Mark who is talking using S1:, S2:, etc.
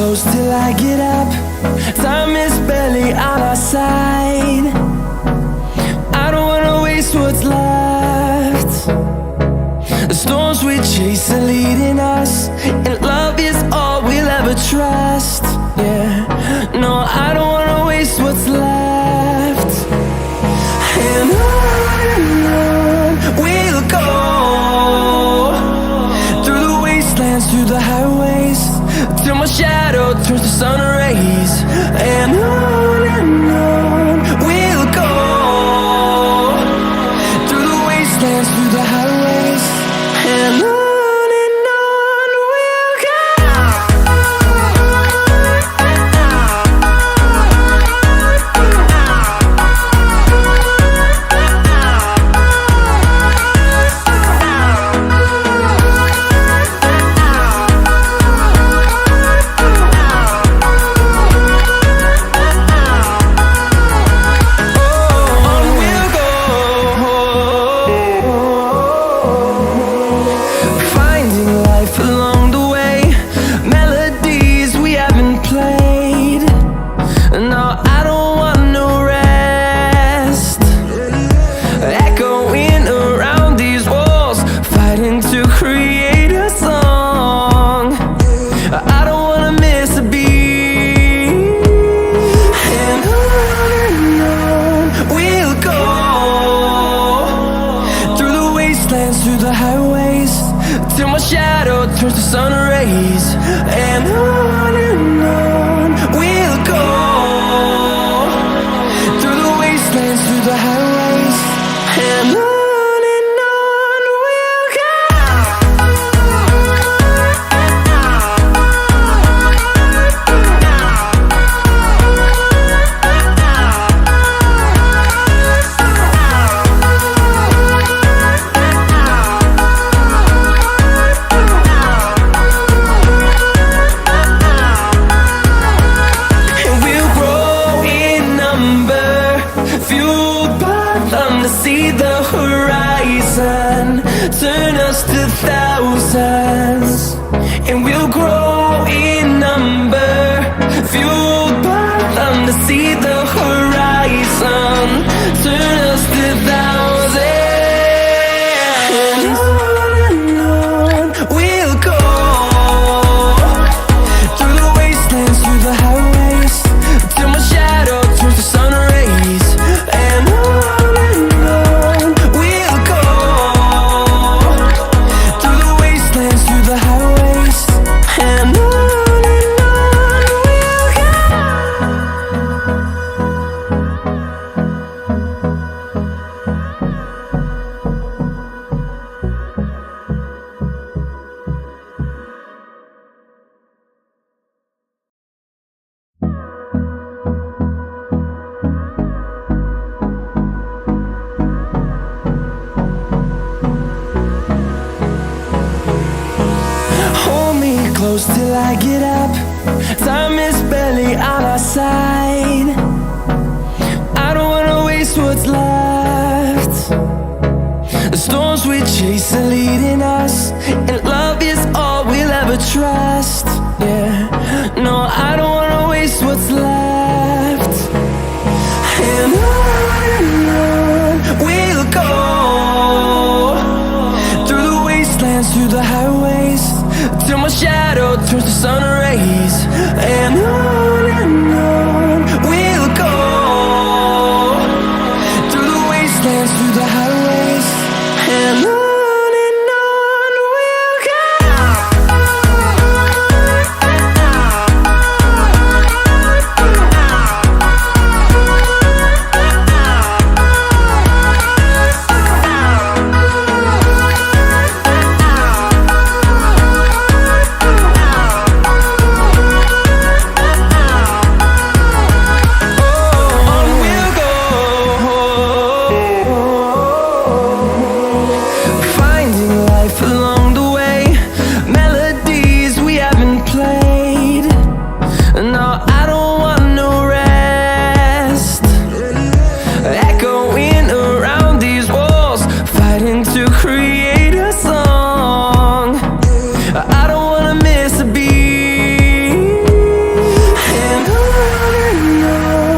S1: close till I get up. Time is barely on our side. I don't wanna waste what's left. The storms we chase are leading us, and love is all we'll ever trust. Yeah, no, I don't wanna waste what's left. And on we'll go, through the wastelands, through the highways, till my shadow turns to sun rays. And on we'll go, through the wastelands, through the highways, and on we'll go. Through the highways, till my shadow turns to sun rays. And on we'll go, through the wastelands, through the highways, and on we'll go. See the horizon turn us to thousands, and we'll grow in number, fueled by them. To see the horizon turn us to thousands, and on we'll go, through the wastelands, through the highways, till my shadow turns to sun rays. And close till I get up. Time is barely on our side.